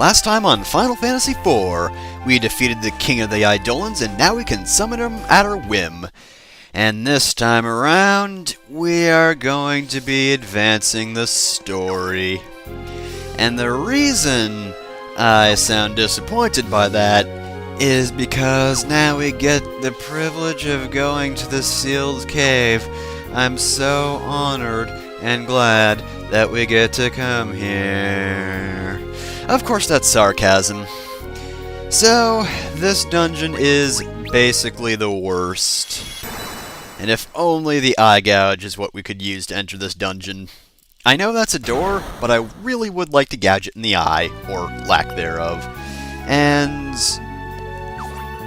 Last time on Final Fantasy IV, we defeated the King of the Eidolons, and now we can summon him at our whim. And this time around, we are going to be advancing the story. And the reason I sound disappointed by that is because now we get the privilege of going to the sealed cave. I'm so honored and glad that we get to come here. Of course, that's sarcasm. So, this dungeon is basically the worst. And if only the eye gouge is what we could use to enter this dungeon. I know that's a door, but I really would like to gouge it in the eye, or lack thereof. And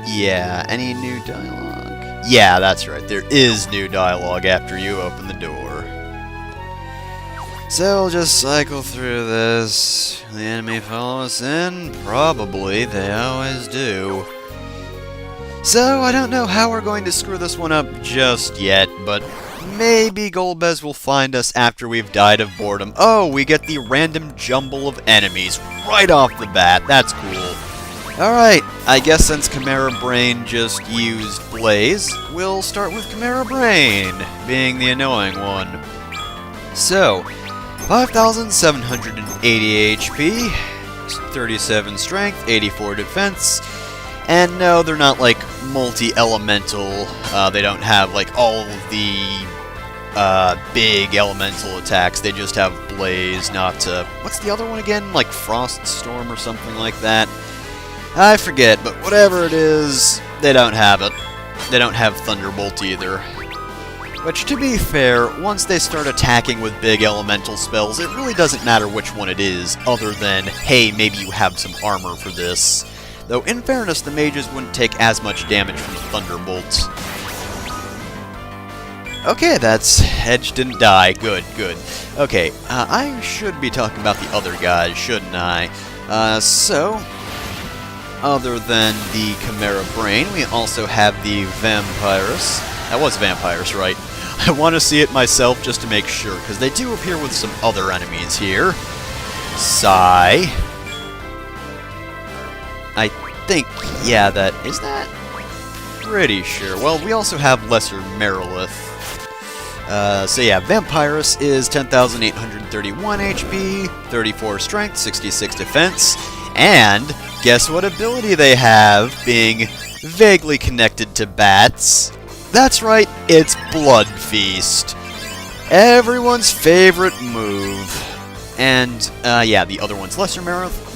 yeah, any new dialogue? Yeah, that's right, there is new dialogue after you open the door. So we'll just cycle through this. The enemy follow us in? Probably, they always do. So I don't know how we're going to screw this one up just yet, but maybe Golbez will find us after we've died of boredom. Oh, we get the random jumble of enemies right off the bat. That's cool. Alright, I guess since Chimera Brain just used Blaze, we'll start with Chimera Brain, being the annoying one. So, 5,780 HP, 37 strength, 84 defense, and no, they're not like multi-elemental. They don't have like all of the big elemental attacks. They just have Blaze, not what's the other one again? Like Frost Storm or something like that. I forget, but whatever it is, they don't have it. They don't have Thunderbolt either. Which, to be fair, once they start attacking with big elemental spells, it really doesn't matter which one it is, other than, hey, maybe you have some armor for this. Though, in fairness, the mages wouldn't take as much damage from the Thunderbolts. Okay, that's... Edge didn't die. Good, good. Okay, I should be talking about the other guys, shouldn't I? Other than the Chimera Brain, we also have the Vampirus. That was Vampirus, right? I want to see it myself just to make sure, because they do appear with some other enemies here. Sigh. I think, yeah, is that? Pretty sure. Well, we also have Lesser Merilith. So yeah, Vampirus is 10,831 HP, 34 strength, 66 defense, and guess what ability they have, being vaguely connected to bats? That's right, it's Blood Feast. Everyone's favorite move. And, yeah, the other one's Lesser Merilith,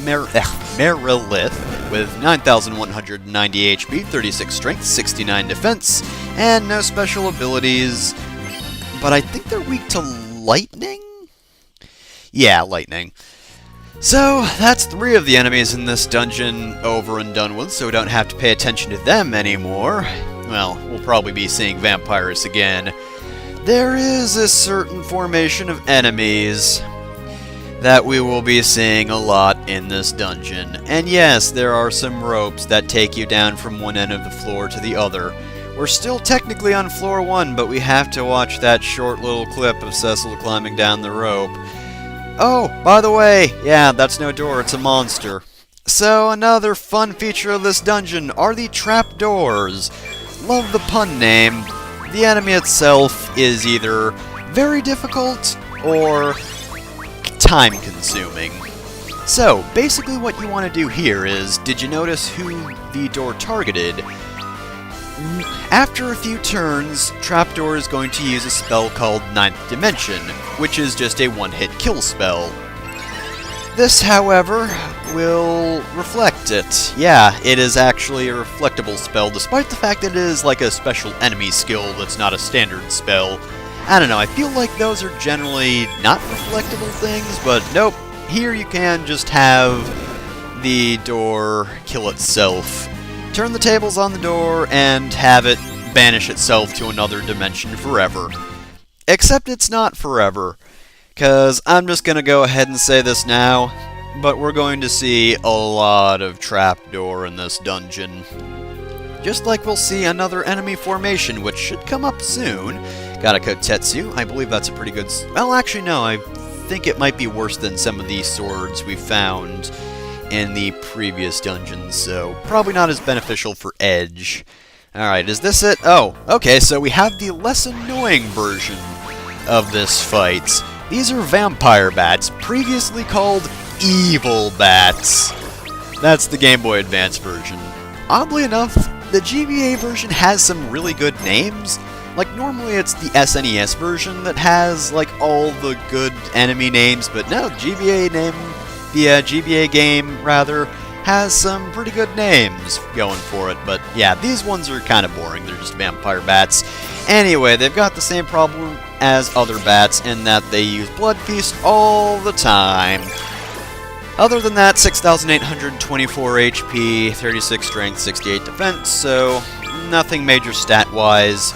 with 9,190 HP, 36 strength, 69 defense, and no special abilities. But I think they're weak to lightning? Yeah, lightning. So, that's 3 of the enemies in this dungeon over and done with, so we don't have to pay attention to them anymore. Well, we'll probably be seeing Vampirus again. There is a certain formation of enemies that we will be seeing a lot in this dungeon. And yes, there are some ropes that take you down from one end of the floor to the other. We're still technically on floor 1, but we have to watch that short little clip of Cecil climbing down the rope. Oh, by the way, yeah, that's no door, it's a monster. So, another fun feature of this dungeon are the trapdoors. Love the pun name. The enemy itself is either very difficult or time-consuming. So, basically what you want to do here is, did you notice who the door targeted? After a few turns, Trapdoor is going to use a spell called Ninth Dimension, which is just a one-hit kill spell. This, however, will reflect it. Yeah, it is actually a reflectable spell, despite the fact that it is like a special enemy skill that's not a standard spell. I don't know, I feel like those are generally not reflectable things, but nope, here you can just have the door kill itself. Turn the tables on the door and have it banish itself to another dimension forever. Except it's not forever, because I'm just going to go ahead and say this now, but we're going to see a lot of trapdoor in this dungeon. Just like we'll see another enemy formation, which should come up soon. Got a Kotetsu, I believe that's a pretty good... Well, actually no, I think it might be worse than some of these swords we found in the previous dungeons, so probably not as beneficial for Edge. Alright, is this it? Oh, okay, so we have the less annoying version of this fight. These are vampire bats, previously called evil bats. That's the Game Boy Advance version. Oddly enough, the GBA version has some really good names. Like, normally it's the SNES version that has, like, all the good enemy names, but no, the GBA game, rather, has some pretty good names going for it. But yeah, these ones are kind of boring. They're just vampire bats. Anyway, they've got the same problem as other bats in that they use Blood Feast all the time. Other than that, 6,824 HP, 36 strength, 68 defense, so nothing major stat-wise.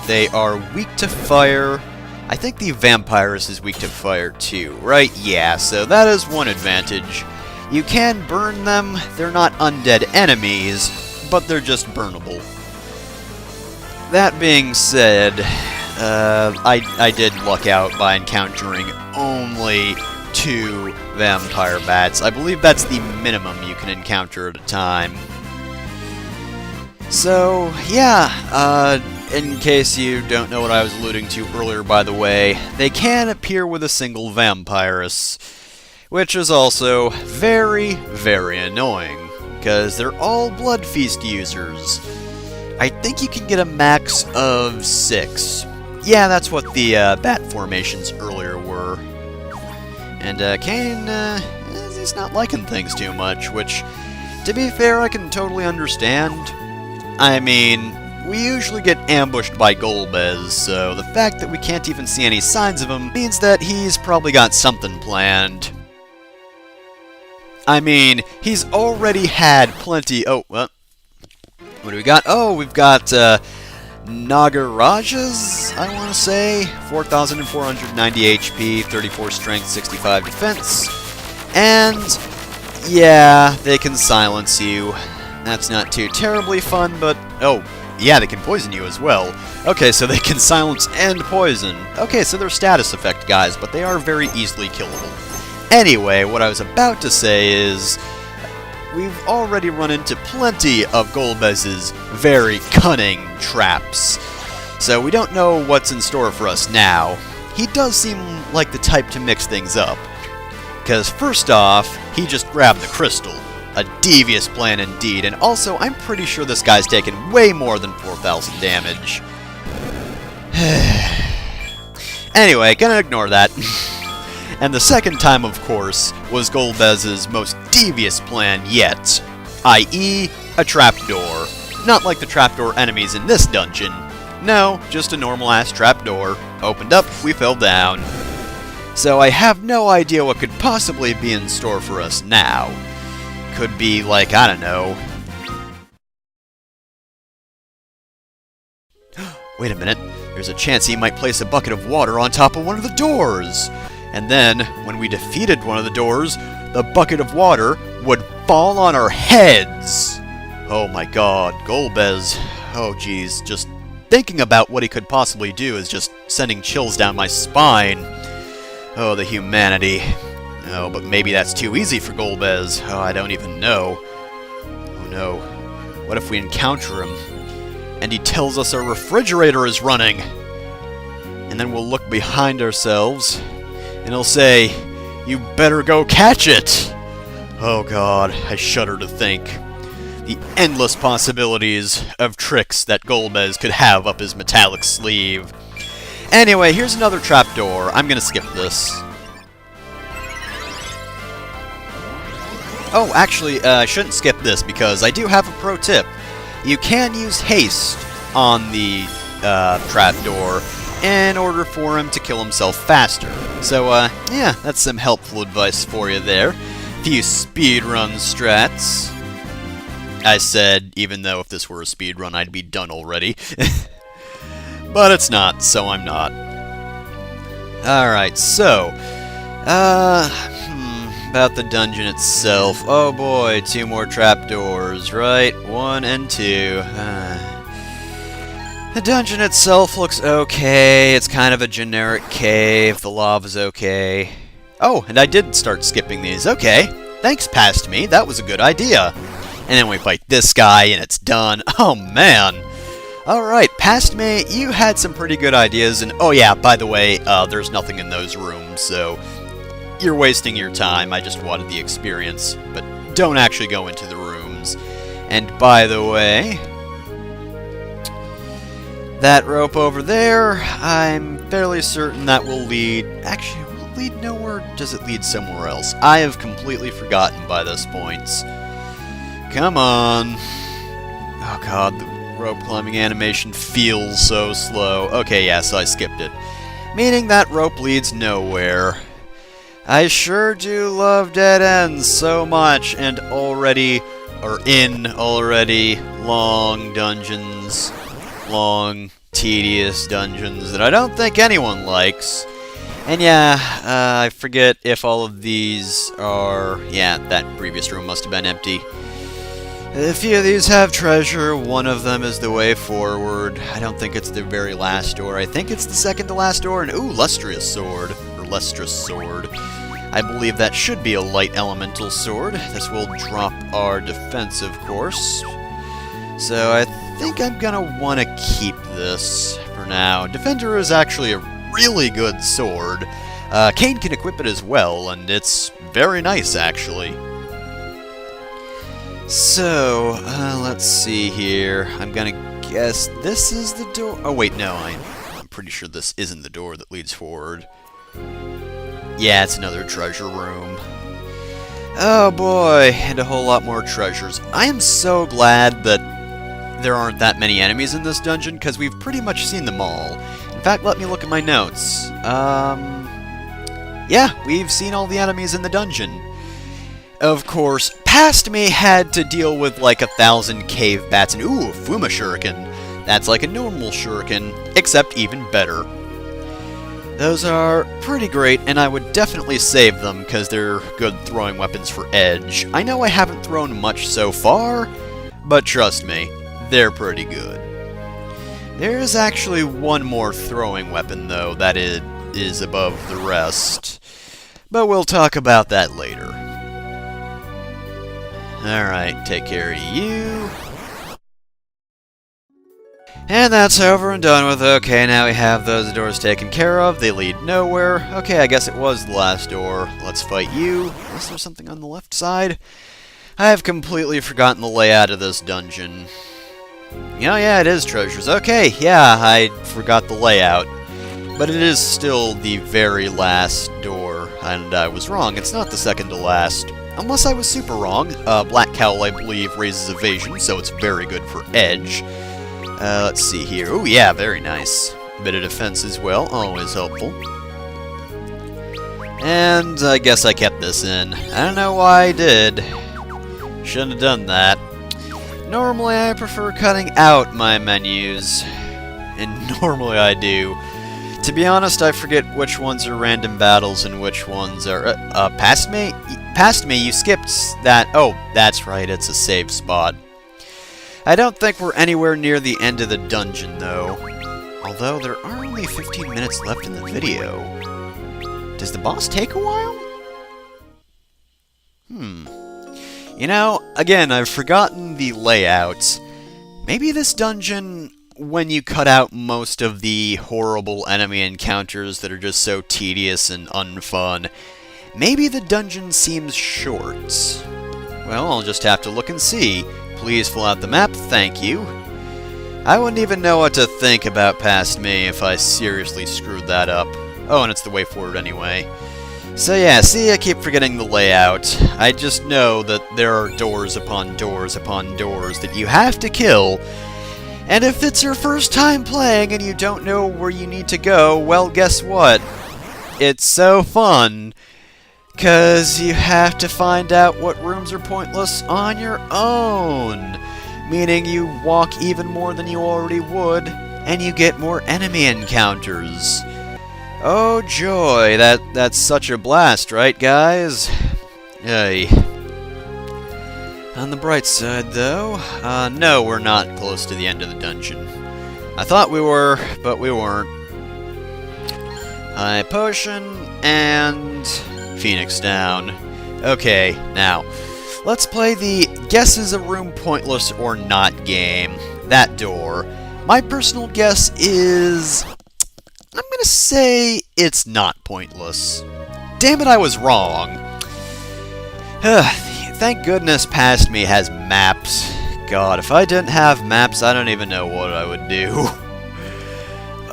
They are weak to fire. I think the Vampirus is weak to fire too, right? Yeah, so that is one advantage. You can burn them. They're not undead enemies, but they're just burnable. That being said, I did luck out by encountering only 2 vampire bats. I believe that's the minimum you can encounter at a time. So, yeah, in case you don't know what I was alluding to earlier, by the way, they can appear with a single Vampirus, which is also very, very annoying, because they're all Blood Feast users. I think you can get a max of 6. Yeah, that's what the bat formations earlier were. And Kane, he's not liking things too much, which, to be fair, I can totally understand. I mean, we usually get ambushed by Golbez, so the fact that we can't even see any signs of him means that he's probably got something planned. I mean, he's already had plenty... Oh, well, what do we got? Oh, we've got Nagarajas, I want to say. 4,490 HP, 34 strength, 65 defense. And, yeah, they can silence you. That's not too terribly fun, but... Oh, yeah, they can poison you as well. Okay, so they can silence and poison. Okay, so they're status effect guys, but they are very easily killable. Anyway, what I was about to say is... We've already run into plenty of Golbez's very cunning traps. So we don't know what's in store for us now. He does seem like the type to mix things up. Because first off, he just grabbed the crystal. A devious plan indeed, and also I'm pretty sure this guy's taken way more than 4,000 damage. Anyway, gonna ignore that. And the second time, of course, was Golbez's most devious plan yet, i.e., a trapdoor. Not like the trapdoor enemies in this dungeon. No, just a normal-ass trapdoor. Opened up, we fell down. So I have no idea what could possibly be in store for us now. Could be like, I don't know. Wait a minute, there's a chance he might place a bucket of water on top of one of the doors. And then, when we defeated one of the doors, the bucket of water would fall on our heads! Oh my god, Golbez. Oh geez, just thinking about what he could possibly do is just sending chills down my spine. Oh, the humanity. Oh, but maybe that's too easy for Golbez. Oh, I don't even know. Oh no. What if we encounter him, and he tells us our refrigerator is running? And then we'll look behind ourselves, and he'll say, "You better go catch it!" Oh god, I shudder to think. The endless possibilities of tricks that Golbez could have up his metallic sleeve. Anyway, here's another trapdoor. I'm gonna skip this. Oh, actually, I shouldn't skip this because I do have a pro tip. You can use haste on the trapdoor in order for him to kill himself faster. So, yeah, that's some helpful advice for you there. Few speedrun strats. I said, even though if this were a speedrun, I'd be done already. But it's not, so I'm not. Alright, so, about the dungeon itself. Oh boy, 2 more trapdoors, right? 1 and 2. The dungeon itself looks okay. It's kind of a generic cave. The lava's okay. Oh, and I did start skipping these. Okay. Thanks, past me. That was a good idea. And then we fight this guy, and it's done. Oh, man. Alright, past me, you had some pretty good ideas, and oh yeah, by the way, there's nothing in those rooms, so you're wasting your time. I just wanted the experience, but don't actually go into the rooms. And by the way, that rope over there, I'm fairly certain that will lead... Actually, will it lead nowhere? Does it lead somewhere else? I have completely forgotten by this point. Come on. Oh god, the rope climbing animation feels so slow. Okay, yeah, so I skipped it. Meaning that rope leads nowhere. I sure do love dead ends so much, and already long dungeons, long, tedious dungeons that I don't think anyone likes. And yeah, I forget if all of these are... Yeah, that previous room must have been empty. A few of these have treasure, one of them is the way forward. I don't think it's the very last door, I think it's the second to last door, and ooh, lustrous sword. I believe that should be a light elemental sword. This will drop our defense, of course. So I think I'm gonna want to keep this for now. Defender is actually a really good sword. Kane can equip it as well, and it's very nice, actually. So, let's see here. I'm gonna guess this is the door. Oh wait, no, I'm pretty sure this isn't the door that leads forward. Yeah, it's another treasure room. Oh boy, and a whole lot more treasures. I am so glad that there aren't that many enemies in this dungeon, because we've pretty much seen them all. In fact, let me look at my notes. Yeah, we've seen all the enemies in the dungeon. Of course, past me had to deal with like 1,000 cave bats, and ooh, a Fuma Shuriken. That's like a normal Shuriken, except even better. Those are pretty great, and I would definitely save them, because they're good throwing weapons for edge. I know I haven't thrown much so far, but trust me, they're pretty good. There's actually one more throwing weapon, though, that is above the rest. But we'll talk about that later. Alright, take care of you. And that's over and done with. Okay, now we have those doors taken care of. They lead nowhere. Okay, I guess it was the last door. Let's fight you. Is there something on the left side? I have completely forgotten the layout of this dungeon. Oh yeah, it is treasures. Okay, yeah, I forgot the layout. But it is still the very last door. And I was wrong, it's not the second to last. Unless I was super wrong. Black Cowl, I believe, raises evasion, so it's very good for edge. Let's see here. Oh yeah, very nice. Bit of defense as well, always helpful. And I guess I kept this in. I don't know why I did. Shouldn't have done that. Normally I prefer cutting out my menus. And normally I do. To be honest, I forget which ones are random battles and which ones are... past me? Past me, you skipped that... Oh, that's right, it's a save spot. I don't think we're anywhere near the end of the dungeon, though. Although, there are only 15 minutes left in the video. Does the boss take a while? You know, again, I've forgotten the layout. Maybe this dungeon... when you cut out most of the horrible enemy encounters that are just so tedious and unfun, maybe the dungeon seems short. Well, I'll just have to look and see. Please fill out the map, thank you. I wouldn't even know what to think about past me if I seriously screwed that up. Oh, and it's the way forward anyway. So yeah, see, I keep forgetting the layout. I just know that there are doors upon doors upon doors that you have to kill. And if it's your first time playing and you don't know where you need to go, well, guess what? It's so fun, 'cause you have to find out what rooms are pointless on your own. Meaning you walk even more than you already would, and you get more enemy encounters. Oh joy, that's such a blast, right guys? Yay. On the bright side, though, no, we're not close to the end of the dungeon. I thought we were, but we weren't. High potion, and Phoenix down. Okay, now, let's play the Guess Is a Room Pointless or Not game. That door. My personal guess is... I'm gonna say it's not pointless. Damn it, I was wrong. Thank goodness Past Me has maps. God, if I didn't have maps, I don't even know what I would do.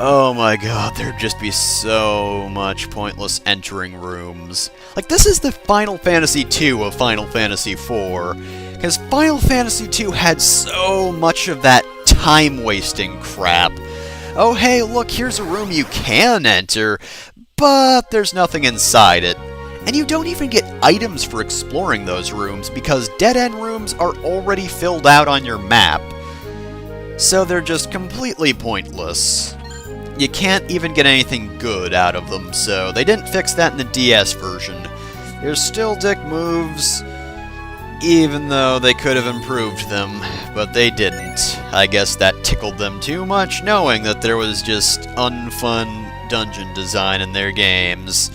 Oh my god, there'd just be so much pointless entering rooms. Like, this is the Final Fantasy II of Final Fantasy IV. Because Final Fantasy II had so much of that time-wasting crap. Oh hey, look, here's a room you can enter, but there's nothing inside it. And you don't even get items for exploring those rooms because dead-end rooms are already filled out on your map. So they're just completely pointless. You can't even get anything good out of them, so they didn't fix that in the DS version. There's still dick moves, even though they could have improved them, but they didn't. I guess that tickled them too much, knowing that there was just unfun dungeon design in their games.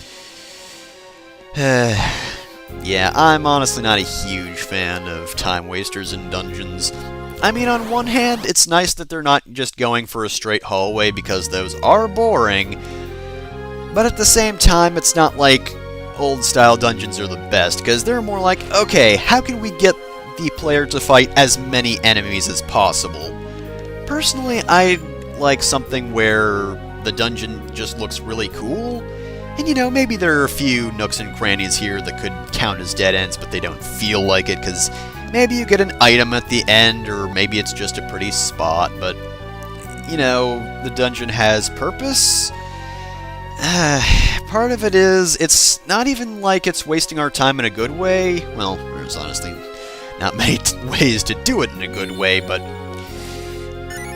Yeah, I'm honestly not a huge fan of time wasters in dungeons. I mean, on one hand, it's nice that they're not just going for a straight hallway because those are boring, but at the same time, it's not like old-style dungeons are the best, because they're more like, okay, how can we get the player to fight as many enemies as possible? Personally, I like something where the dungeon just looks really cool, and you know, maybe there are a few nooks and crannies here that could count as dead ends, but they don't feel like it, because maybe you get an item at the end, or maybe it's just a pretty spot, but, you know, the dungeon has purpose. Part of it is, it's not even like it's wasting our time in a good way. Well, there's honestly not many ways to do it in a good way, but...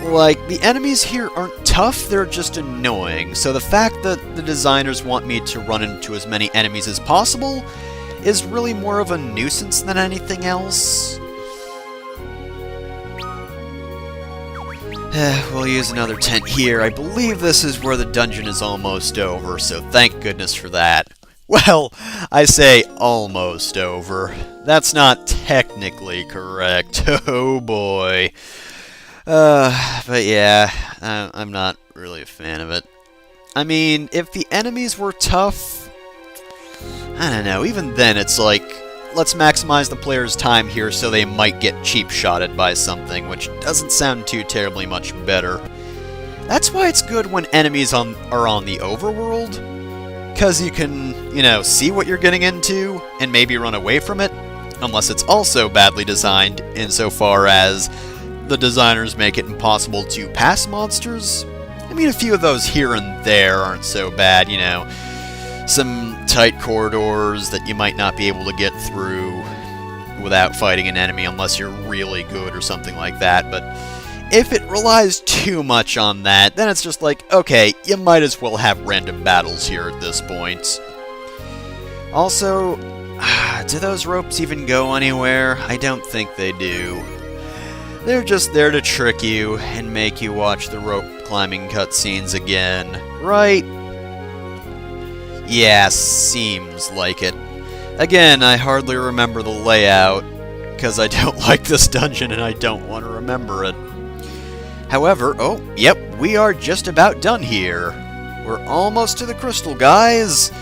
like, the enemies here aren't tough, they're just annoying. So the fact that the designers want me to run into as many enemies as possible is really more of a nuisance than anything else. We'll use another tent here. I believe this is where the dungeon is almost over, so thank goodness for that. Well, I say almost over. That's not technically correct. Oh boy. But yeah, I'm not really a fan of it. I mean, if the enemies were tough, I don't know, even then it's like, let's maximize the player's time here so they might get cheap-shotted by something, which doesn't sound too terribly much better. That's why it's good when enemies are on the overworld, because you can, you know, see what you're getting into, and maybe run away from it, unless it's also badly designed insofar as the designers make it impossible to pass monsters. I mean, a few of those here and there aren't so bad, you know. Some tight corridors that you might not be able to get through without fighting an enemy unless you're really good or something like that, but if it relies too much on that, then it's just like, okay, you might as well have random battles here at this point. Also, do those ropes even go anywhere? I don't think they do. They're just there to trick you and make you watch the rope climbing cutscenes again, right? Yeah, seems like it. Again, I hardly remember the layout, because I don't like this dungeon and I don't want to remember it. However, oh, yep, we are just about done here. We're almost to the crystal, guys.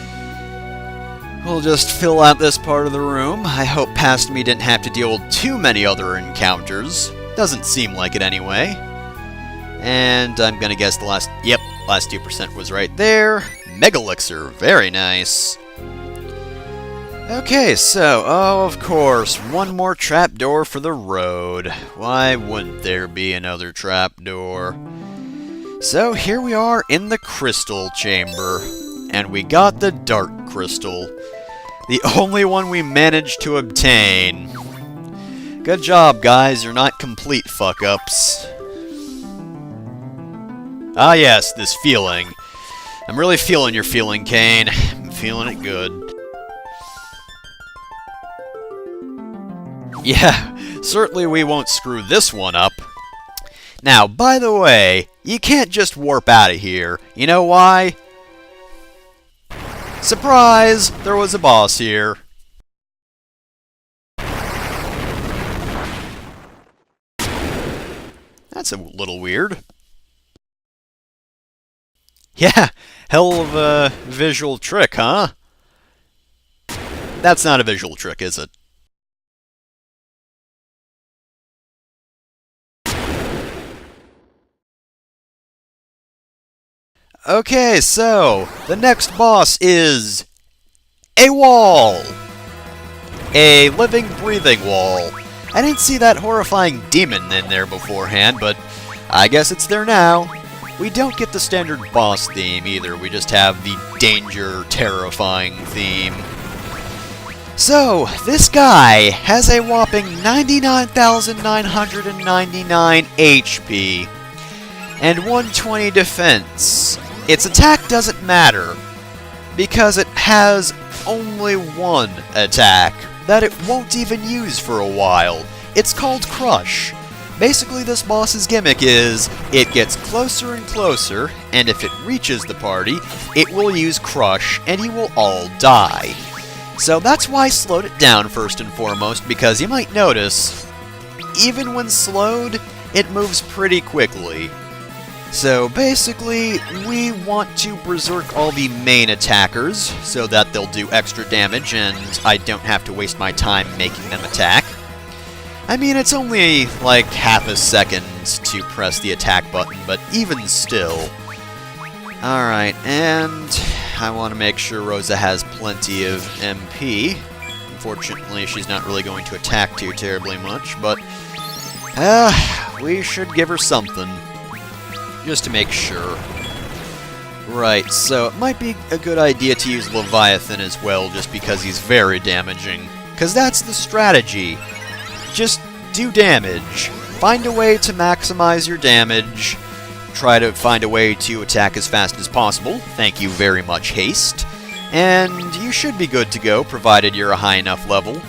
We'll just fill out this part of the room. I hope Past Me didn't have to deal with too many other encounters. Doesn't seem like it anyway. And I'm gonna guess the last 2% was right there. Mega Elixir, very nice. Okay, so, oh, of course, one more trapdoor for the road. Why wouldn't there be another trapdoor? So, here we are in the Crystal Chamber, and we got the Dark Crystal. The only one we managed to obtain. Good job, guys, you're not complete fuck-ups. Ah yes, this feeling. I'm really feeling your feeling, Kane. I'm feeling it good. Yeah, certainly we won't screw this one up. Now, by the way, you can't just warp out of here. You know why? Surprise! There was a boss here. That's a little weird. Yeah, hell of a visual trick, huh? That's not a visual trick, is it? Okay, so the next boss is a wall. A living, breathing wall. I didn't see that horrifying demon in there beforehand, but I guess it's there now. We don't get the standard boss theme either, we just have the danger, terrifying theme. So, this guy has a whopping 99,999 HP and 120 defense. Its attack doesn't matter, because it has only one attack that it won't even use for a while. It's called Crush. Basically, this boss's gimmick is, it gets closer and closer, and if it reaches the party, it will use Crush, and you will all die. So that's why I slowed it down first and foremost, because you might notice, even when slowed, it moves pretty quickly. So basically, we want to berserk all the main attackers, so that they'll do extra damage and I don't have to waste my time making them attack. I mean, it's only like half a second to press the attack button, but even still. Alright, and I want to make sure Rosa has plenty of MP. Unfortunately, she's not really going to attack too terribly much, but we should give her something. Just to make sure. Right, so it might be a good idea to use Leviathan as well, just because he's very damaging. Because that's the strategy. Just do damage. Find a way to maximize your damage. Try to find a way to attack as fast as possible. Thank you very much, Haste. And you should be good to go, provided you're a high enough level.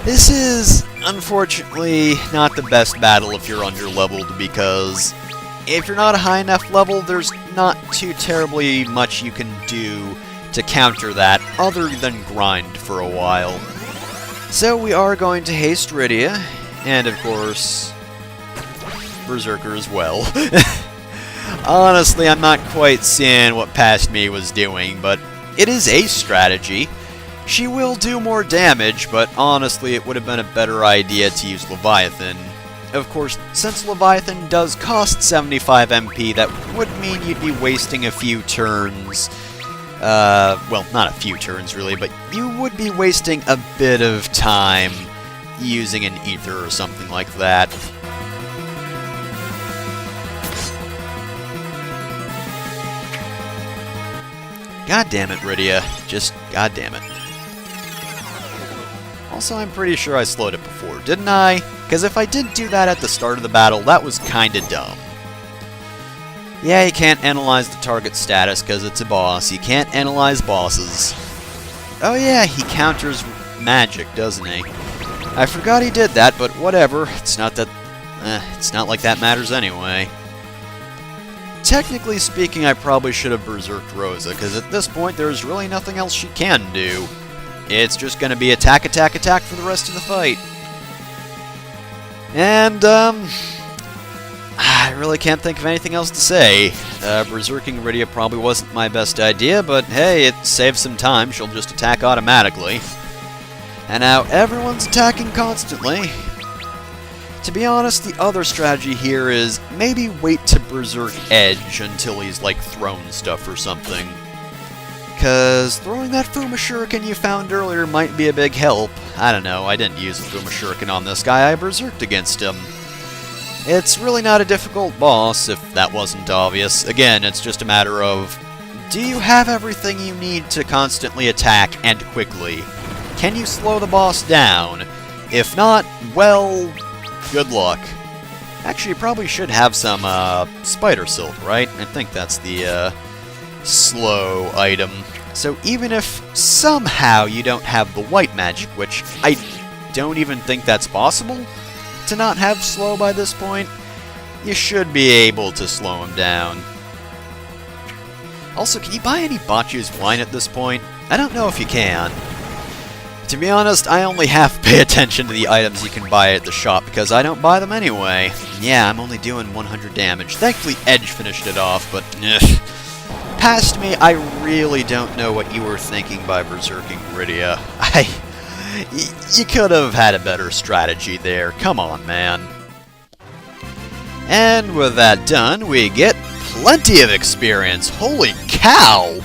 This is, unfortunately, not the best battle if you're under-leveled, because if you're not a high enough level, there's not too terribly much you can do to counter that, other than grind for a while. So we are going to haste Rydia, and of course, Berserker as well. Honestly, I'm not quite seeing what past me was doing, but it is a strategy. She will do more damage, but honestly, it would have been a better idea to use Leviathan. Of course, since Leviathan does cost 75 MP, that would mean you'd be wasting a few turns. Well, not a few turns really, but you would be wasting a bit of time using an ether or something like that. God damn it, Rydia. Just god damn it. Also, I'm pretty sure I slowed it before, didn't I? Because if I didn't do that at the start of the battle, that was kinda dumb. Yeah, you can't analyze the target status because it's a boss. You can't analyze bosses. Oh yeah, he counters magic, doesn't he? I forgot he did that, but whatever. It's not that... it's not like that matters anyway. Technically speaking, I probably should have berserked Rosa, because at this point there's really nothing else she can do. It's just gonna be attack, attack, attack for the rest of the fight. And, I really can't think of anything else to say. Berserking Rydia probably wasn't my best idea, but hey, it saves some time. She'll just attack automatically. And now everyone's attacking constantly. To be honest, the other strategy here is maybe wait to berserk Edge until he's, like, thrown stuff or something. Because throwing that Fuma Shuriken you found earlier might be a big help. I don't know, I didn't use the Fuma Shuriken on this guy, I berserked against him. It's really not a difficult boss, if that wasn't obvious. Again, it's just a matter of, do you have everything you need to constantly attack and quickly? Can you slow the boss down? If not, well, good luck. Actually, you probably should have some Spider Silk, right? I think that's the slow item. So even if somehow you don't have the white magic, which I don't even think that's possible, to not have slow by this point, you should be able to slow him down. Also, can you buy any Bachu's wine at this point? I don't know if you can. To be honest, I only half pay attention to the items you can buy at the shop because I don't buy them anyway. Yeah, I'm only doing 100 damage. Thankfully, Edge finished it off, but past me, I really don't know what you were thinking by berserking Rydia. You could have had a better strategy there. Come on, man. And with that done, we get plenty of experience. Holy cow!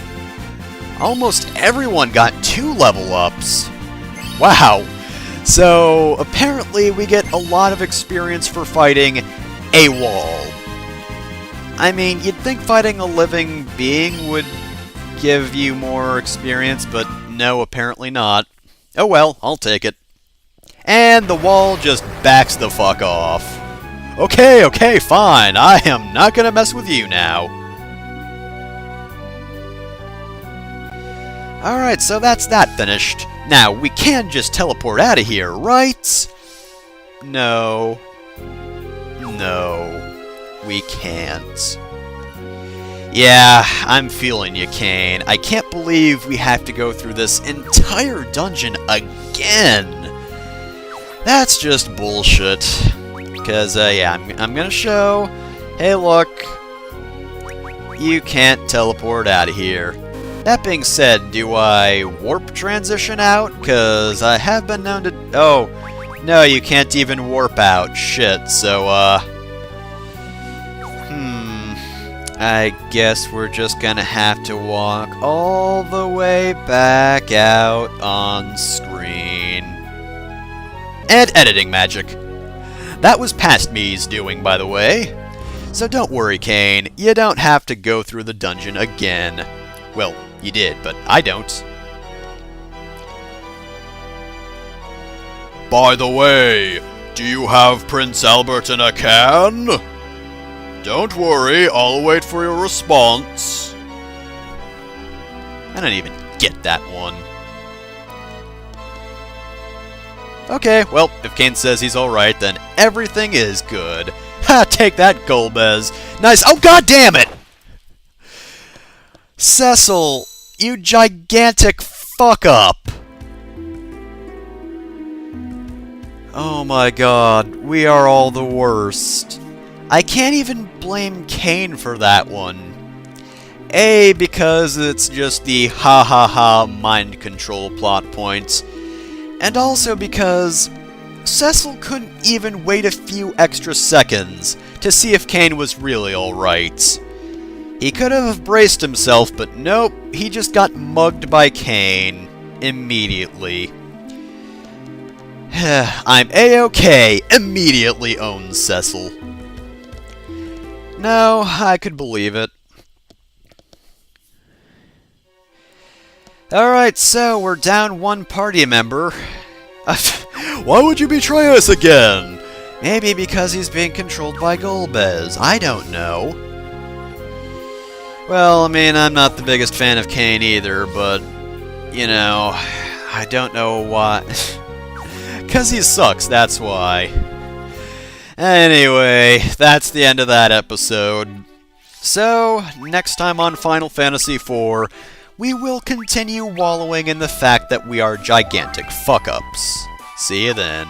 Almost everyone got 2 level ups. Wow. So, apparently we get a lot of experience for fighting a wall. I mean, you'd think fighting a living being would give you more experience, but no, apparently not. Oh well, I'll take it. And the wall just backs the fuck off. Okay, fine. I am not gonna mess with you now. Alright, so that's that finished. Now, we can just teleport out of here, right? No. No. We can't. Yeah, I'm feeling you, Kane. I can't believe we have to go through this entire dungeon again. That's just bullshit. Because, yeah, I'm gonna show... Hey, look. You can't teleport out of here. That being said, do I warp transition out? Because I have been known to... Oh, no, you can't even warp out. Shit, so, I guess we're just gonna have to walk all the way back out on screen. And editing magic. That was past me's doing, by the way. So don't worry, Kane. You don't have to go through the dungeon again. Well, you did, but I don't. By the way, do you have Prince Albert in a can? Don't worry, I'll wait for your response. I don't even get that one. Okay, well, if Kane says he's alright, then everything is good. Ha, take that, Golbez. Nice. Oh, god damn it! Cecil, you gigantic fuck-up! Oh my god, we are all the worst. I can't even blame Kane for that one. A, because it's just the ha-ha-ha mind control plot points, and also because Cecil couldn't even wait a few extra seconds to see if Kane was really alright. He could have braced himself, but nope, he just got mugged by Kane immediately. I'm A-OK, immediately owns Cecil. No, I could believe it. Alright, so we're down one party member. Why would you betray us again? Maybe because he's being controlled by Golbez. I don't know. Well, I mean, I'm not the biggest fan of Kane either, but, you know, I don't know why. 'Cause he sucks, that's why. Anyway, that's the end of that episode. So, next time on Final Fantasy IV, we will continue wallowing in the fact that we are gigantic fuck-ups. See you then.